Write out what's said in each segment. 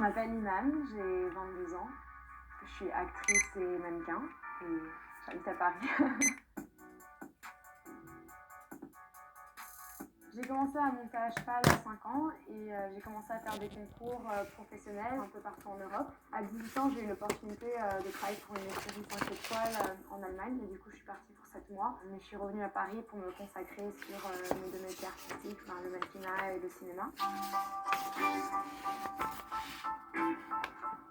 m'appelle Iman, j'ai 22 ans. Je suis actrice et mannequin et j'habite à Paris. J'ai commencé à monter à cheval à 5 ans et j'ai commencé à faire des concours professionnels un peu partout en Europe. À 18 ans, j'ai eu l'opportunité de travailler pour une série 5 étoiles en Allemagne et du coup, je suis partie pour 7 mois. Mais je suis revenue à Paris pour me consacrer sur mes deux métiers artistiques, le mannequinat et le cinéma.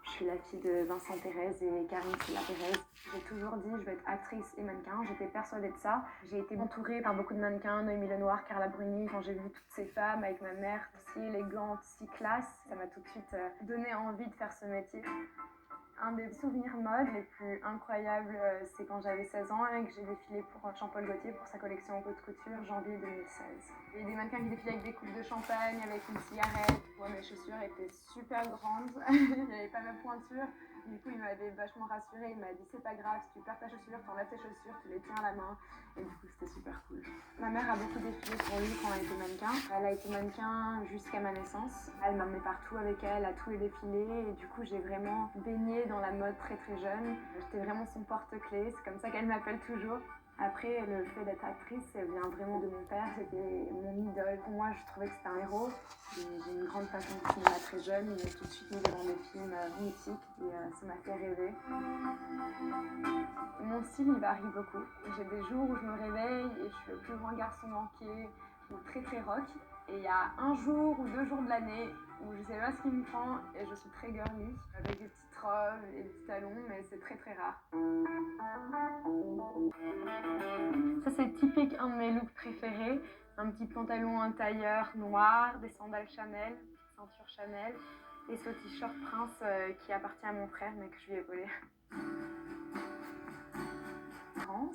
Je suis la fille de Vincent Pérez et Karine Silla Pérez. J'ai toujours dit je vais être actrice et mannequin, j'étais persuadée de ça. J'ai été entourée par beaucoup de mannequins, Noémie Lenoir, Carla Bruni. Quand j'ai vu toutes ces femmes avec ma mère si élégante, si classe, ça m'a tout de suite donné envie de faire ce métier. Un des souvenirs mode les plus incroyables, c'est quand j'avais 16 ans et que j'ai défilé pour Jean-Paul Gaultier pour sa collection haute couture, janvier 2016. Il y a des mannequins qui défilaient avec des coupes de champagne, avec une cigarette. Ouais, mes chaussures étaient super grandes, il n'y avait pas ma pointure. Du coup, il m'avait vachement rassurée, il m'a dit c'est pas grave, si tu perds ta chaussure, t'enlèves tes chaussures, tu les tiens à la main. Et du coup, c'était super cool. Ma mère a beaucoup défilé pour lui quand elle était mannequin. Elle a été mannequin jusqu'à ma naissance. Elle m'emmenait partout avec elle, à tous les défilés. Et du coup, j'ai vraiment baigné dans la mode très très jeune. J'étais vraiment son porte-clés, c'est comme ça qu'elle m'appelle toujours. Après, le fait d'être actrice, ça vient vraiment de mon père. C'était mon idole. Pour moi, je trouvais que c'était un héros. J'ai une grande passion du cinéma très jeune. Il m'a tout de suite mis devant des films mythiques et ça m'a fait rêver. Mon style, il varie beaucoup. J'ai des jours où je me réveille et je suis le plus grand garçon manqué ou très très rock. Et il y a un jour ou 2 jours de l'année où je sais pas ce qui me prend et je suis très girly avec des petites robes et des petits talons, mais c'est très très rare. Ça c'est typique un de mes looks préférés. Un petit pantalon, un tailleur noir, des sandales Chanel, ceinture Chanel et ce t-shirt Prince qui appartient à mon frère mais que je lui ai volé.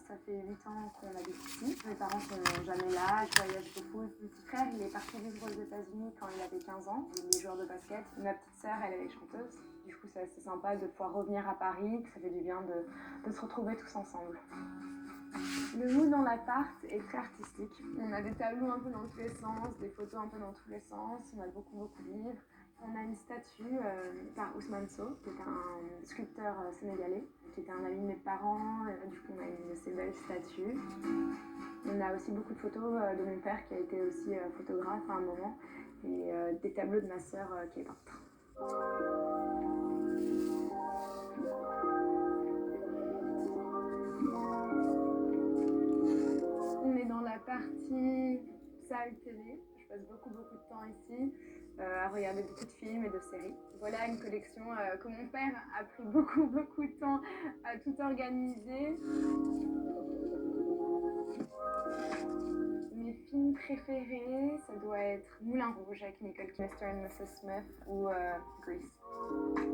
Ça fait 8 ans qu'on habite ici. Mes parents sont jamais là, je voyage beaucoup. Mon petit frère, il est parti vivre aux États-Unis quand il avait 15 ans. Il est joueur de basket. Ma petite sœur, elle est chanteuse. Du coup, c'est assez sympa de pouvoir revenir à Paris. Ça fait du bien de se retrouver tous ensemble. Le mood dans l'appart est très artistique. On a des tableaux un peu dans tous les sens, des photos un peu dans tous les sens. On a beaucoup de livres. On a une statue par Ousmane Sow, qui est un sculpteur sénégalais, qui était un ami de mes parents. Du coup, on a une de ces belles statues. On a aussi beaucoup de photos de mon père, qui a été aussi photographe à un moment, et des tableaux de ma sœur qui est peintre. On est dans la partie salle télé. Je passe beaucoup de temps ici à regarder beaucoup de films et de séries. Voilà une collection que mon père a pris beaucoup de temps à tout organiser. Mes films préférés, ça doit être Moulin Rouge avec Nicole Kidman, Mr. and Mrs. Smith ou Grease.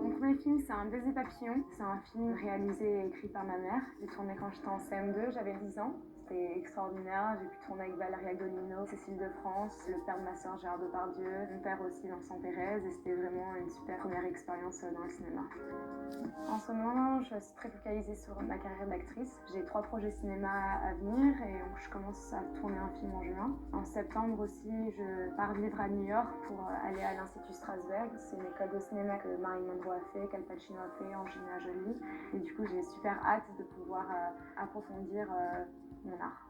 Mon premier film, c'est Un baiser papillon. C'est un film réalisé et écrit par ma mère. J'ai tourné quand j'étais en CM2, j'avais 10 ans. C'était extraordinaire. J'ai pu tourner avec Valéria Golino, Cécile de France, le père de ma sœur Gérard Depardieu, mon père aussi Vincent Pérez, et c'était vraiment une super première expérience dans le cinéma. En ce moment, je suis très focalisée sur ma carrière d'actrice. J'ai 3 projets cinéma à venir et je commence à tourner un film en juin. En septembre aussi, je pars vivre à New York pour aller à l'Institut Strasberg. C'est une école de cinéma que Marilyn Monroe a fait, qu'Al Pacino a fait, Angelina Jolie. Et du coup, j'ai super hâte de pouvoir approfondir mon art.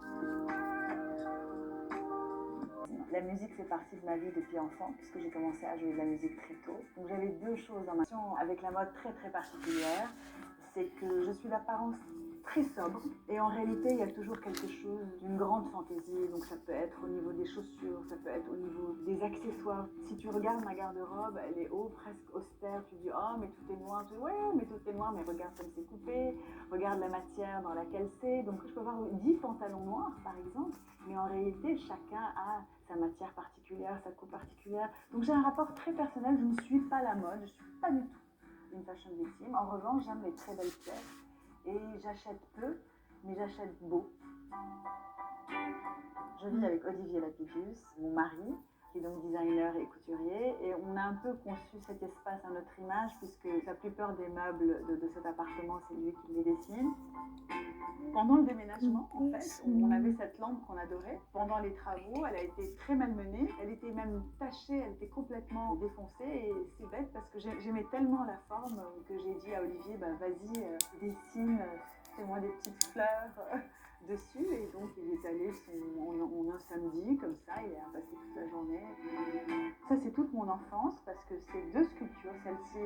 La musique fait partie de ma vie depuis enfant, puisque j'ai commencé à jouer de la musique très tôt. Donc j'avais 2 choses en ma vie avec la mode très particulière. C'est que je suis d'apparence très sobre, et en réalité il y a toujours quelque chose d'une grande fantaisie. Donc ça peut être au niveau des chaussures, ça peut être au niveau des accessoires. Si tu regardes ma garde-robe, elle est presque austère. Tu dis oh mais tout est noir. Tu dis ouais mais tout est noir, mais regarde comme c'est coupé, regarde la matière dans laquelle c'est. Donc je peux avoir 10 pantalons noirs par exemple, mais en réalité chacun a sa matière particulière, sa coupe particulière. Donc j'ai un rapport très personnel. Je ne suis pas la mode, je ne suis pas du tout une fashion victime. En revanche, j'aime les très belles pièces et j'achète peu, mais j'achète beau. Je vis avec Olivier Lapidus, mon mari. qui est donc designer et couturier. Et on a un peu conçu cet espace à notre image, puisque la plupart des meubles de cet appartement, c'est lui qui les dessine. Pendant le déménagement, en fait, on avait cette lampe qu'on adorait. Pendant les travaux, elle a été très malmenée. Elle était même tachée, elle était complètement défoncée. Et c'est bête parce que j'aimais tellement la forme que j'ai dit à Olivier, bah, vas-y, dessine, fais-moi des petites fleurs dessus. Et donc, il est allé un samedi, comme ça, il a passé toute la journée. Ça, c'est toute mon enfance parce que c'est deux sculptures. Celle-ci,